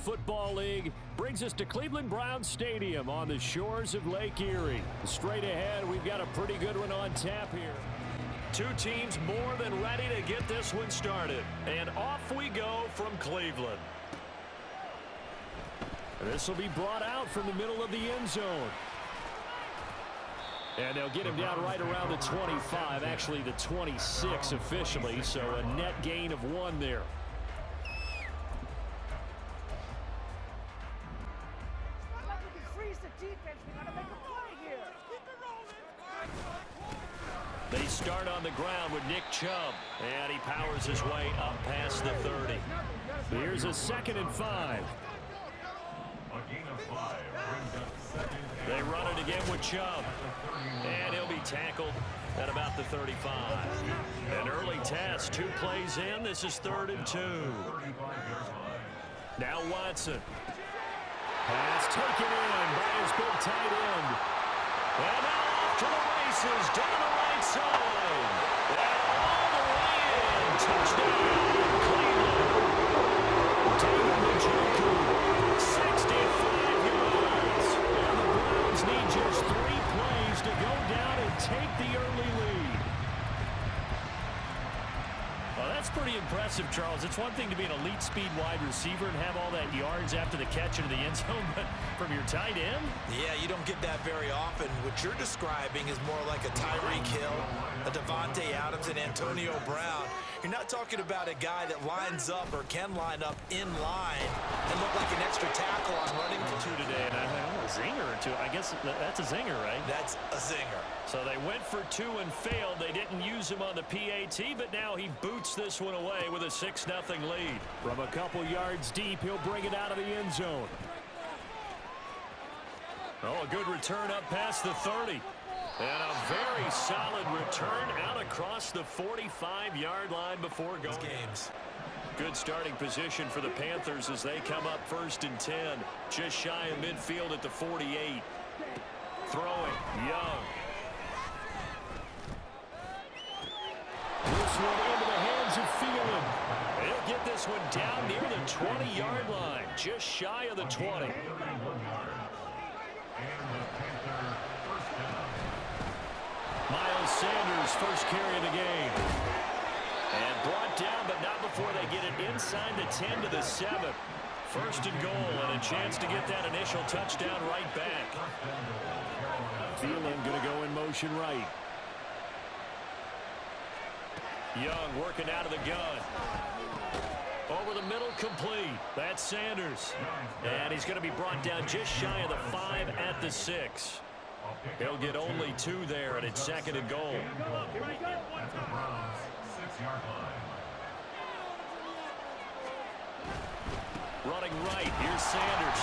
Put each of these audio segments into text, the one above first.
Football League brings us to Cleveland Browns Stadium on the shores of Lake Erie. Straight ahead, we've got a pretty good one on tap here. Two teams more than ready to get this one started. And off we go from Cleveland. This will be brought out from the middle of the end zone. And they'll get him down right around the 25, actually the 26 officially, so a net gain of 1 there. They start on the ground with Nick Chubb, and he powers his way up past the 30. Here's a 2nd and 5. They run it again with Chubb, and he'll be tackled at about the 35. An early test, 2 plays in. This is 3rd and 2. Now Watson. Pass taken in by his big tight end. And now off to the races down the right side. And all the way in. Touchdown, Cleveland. David Njoku, 65 yards. And the Browns need just 3 plays to go down and take the early lead. Well, that's pretty impressive, Charles. It's one thing to be an elite speed wide receiver and have all that yards after the catch into the end zone, but from your tight end? Yeah, you don't get that very often. What you're describing is more like a Tyreek Hill, a Devontae Adams, and Antonio Brown. You're not talking about a guy that lines up or can line up in line and look like an extra tackle on running. 2 today, and I think a zinger or 2. I guess that's a zinger, right? That's a zinger. So they went for 2 and failed. They didn't use him on the PAT, but now he boots this one away with a 6-0 lead. From a couple yards deep, he'll bring it out of the end zone. Oh, a good return up past the 30. And a very solid return out across the 45-yard line before going. Games. Good starting position for the Panthers as they come up 1st and 10. Just shy of midfield at the 48. Throwing, Young. This one into the hands of Thielen. He'll get this one down near the 20-yard line. Just shy of the 20. Miles Sanders, first carry of the game. And brought down, but not before they get it inside the 10 to the 7. 1st and goal, and a chance to get that initial touchdown right back. Thielen going to go in motion right. Young working out of the gun. Over the middle, complete. That's Sanders. And he's going to be brought down just shy of the 5 at the 6. He'll get only 2 there, and it's 2nd and goal. Running right, here's Sanders.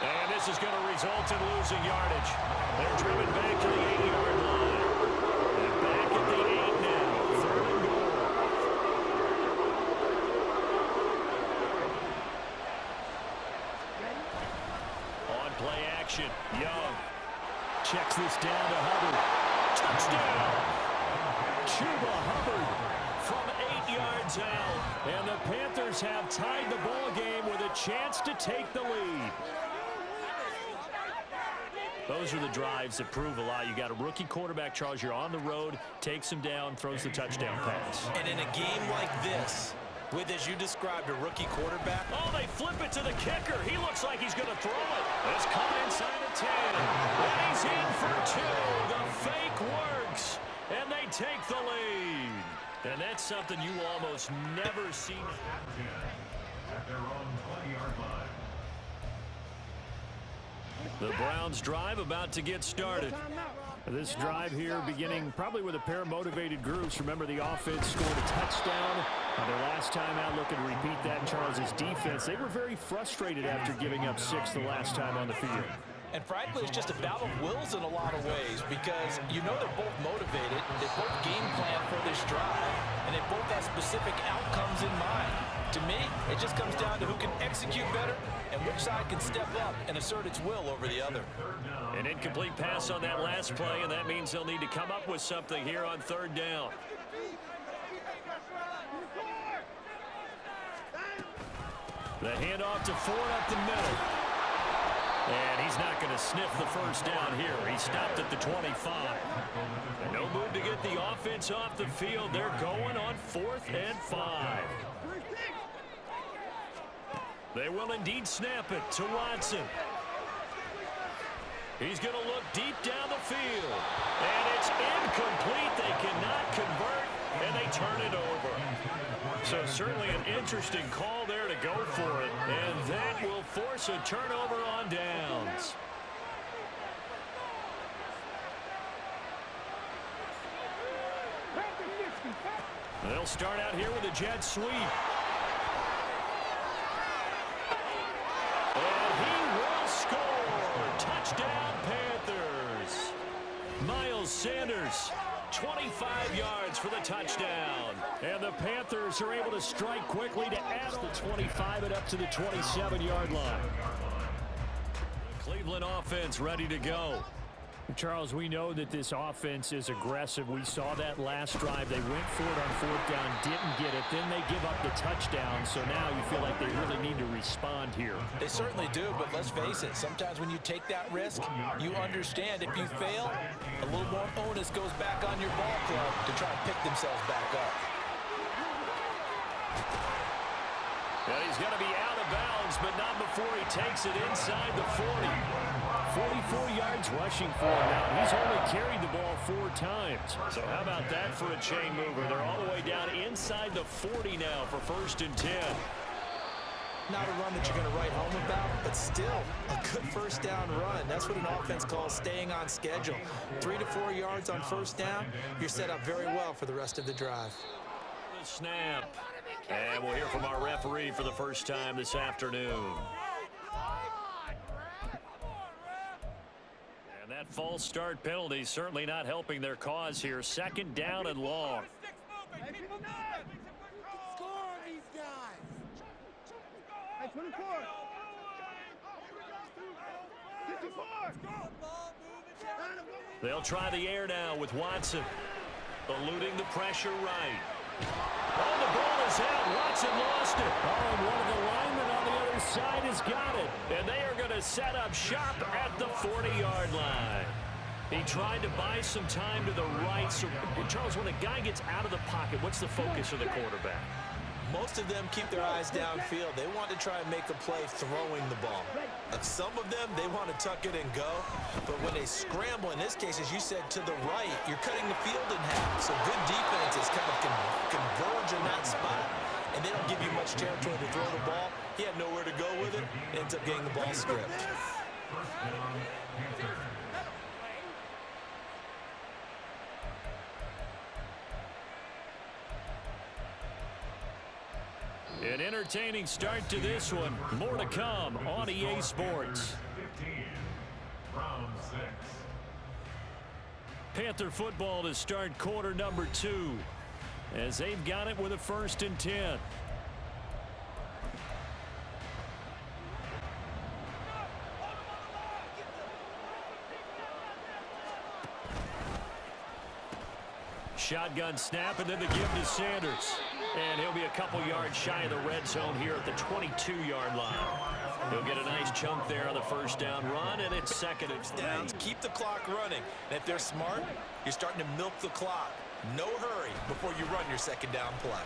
And this is going to result in losing yardage. They're driven back to the 8-yard line. And back at the 8 now, 3rd and goal. On play action, Young checks this down to Hubbard. Touchdown! Chuba Hubbard from 8 yards out. And the Panthers have tied the ball game with a chance to take the lead. Those are the drives that prove a lot. You got a rookie quarterback, Charles. You're on the road, takes him down, throws the touchdown pass. And in a game like this, with, as you described, a rookie quarterback. Oh, they flip it to the kicker. He looks like he's going to throw it. It's coming inside the 10. And he's in for 2. The fake works. And they take the lead. And that's something you almost never see. At their own 20-yard line. The Browns drive about to get started. This drive here beginning probably with a pair of motivated groups. Remember, the offense scored a touchdown. Their last time out, looking to repeat that in Charles's defense. They were very frustrated after giving up 6 the last time on the field. And frankly, it's just a battle of wills in a lot of ways because you know they're both motivated, they both game plan for this drive, and they both have specific outcomes in mind. To me, it just comes down to who can execute better and which side can step up and assert its will over the other. An incomplete pass on that last play, and that means they'll need to come up with something here on 3rd down. The handoff to Ford up the middle. And he's not going to sniff the first down here. He stopped at the 25. And no move to get the offense off the field. They're going on 4th and 5. They will indeed snap it to Watson. He's going to look deep down the field. And it's incomplete. They cannot convert, and they turn it over. So certainly an interesting call there to go for it. And that will force a turnover on downs. They'll start out here with a jet sweep. And he will score. Touchdown, Panthers. Miles Sanders, 25 yards for the touchdown. And the Panthers are able to strike quickly to add the 25 and up to the 27-yard line. The Cleveland offense ready to go. Charles, we know that this offense is aggressive. We saw that last drive. They went for it on 4th down, didn't get it. Then they give up the touchdown. So now you feel like they really need to respond here. They certainly do, but let's face it. Sometimes when you take that risk, you understand if you fail, a little more onus goes back on your ball club to try and pick themselves back up. And he's going to be out of bounds, but not before he takes it inside the 40. 44 yards rushing for him now. He's only carried the ball 4 times. So how about that for a chain mover? They're all the way down inside the 40 now for 1st and 10. Not a run that you're going to write home about, but still a good 1st down run. That's what an offense calls staying on schedule. 3 to 4 yards on 1st down, you're set up very well for the rest of the drive. Snap. And we'll hear from our referee for the first time this afternoon. And that false start penalty certainly not helping their cause here. 2nd down and long. Score on these guys. Hey, 24. 54. They'll try the air now with Watson. Eluding the pressure right. Oh, the ball is out. Watson lost it. Oh, and one of the linemen on the other side has got it. And they are going to set up shop at the 40-yard line. He tried to buy some time to the right. So, Charles, when a guy gets out of the pocket, what's the focus of the quarterback? Most of them keep their eyes downfield. They want to try and make a play throwing the ball. Some of them, they want to tuck it and go. But when they scramble, in this case, as you said, to the right, you're cutting the field in half. So good defenses kind of converge in that spot. And they don't give you much territory to throw the ball. He had nowhere to go with it. Ends up getting the ball stripped. An entertaining start to this one. More to come on EA Sports. 15, round 6. Panther football to start quarter number 2. As they've got it with a 1st and 10. Shotgun snap, and then the give to Sanders. And he'll be a couple yards shy of the red zone here at the 22-yard line. He'll get a nice chunk there on the 1st down run, and it's 2nd and Downs, keep the clock running. And if they're smart, you're starting to milk the clock. No hurry before you run your 2nd down play.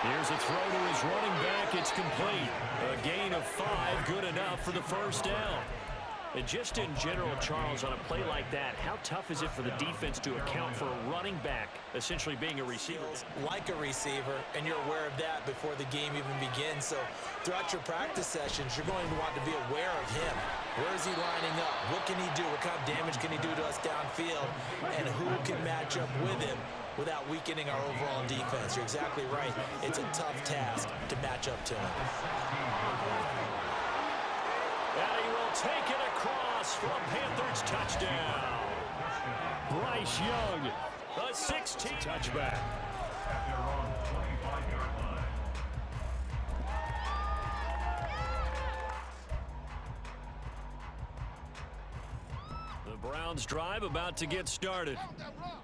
Here's a throw to his running back. It's complete. A gain of 5, good enough for the 1st down. And just in general, Charles, on a play like that, how tough is it for the defense to account for a running back essentially being a receiver? Like a receiver, and you're aware of that before the game even begins. So throughout your practice sessions, you're going to want to be aware of him. Where is he lining up? What can he do? What kind of damage can he do to us downfield? And who can match up with him without weakening our overall defense? You're exactly right. It's a tough task to match up to him. And he will take it across for a Panthers touchdown. Bryce Young, a 16 touchback. At their own 25-yard line. The Browns drive about to get started.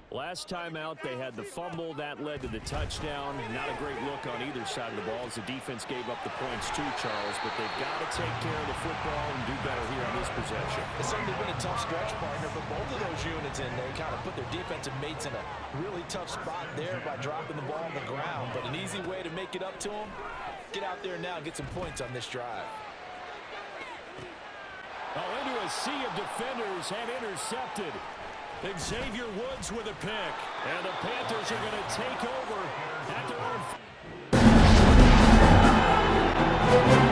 Last time out, they had the fumble. That led to the touchdown. Not a great look on either side of the ball as the defense gave up the points too, Charles. But they've got to take care of the football and do better here on this possession. It's certainly been a tough stretch, partner, for both of those units, and they kind of put their defensive mates in a really tough spot there by dropping the ball on the ground. But an easy way to make it up to them, get out there now and get some points on this drive. Oh, into a sea of defenders and intercepted. Xavier Woods with a pick. And the Panthers are going to take over at their own.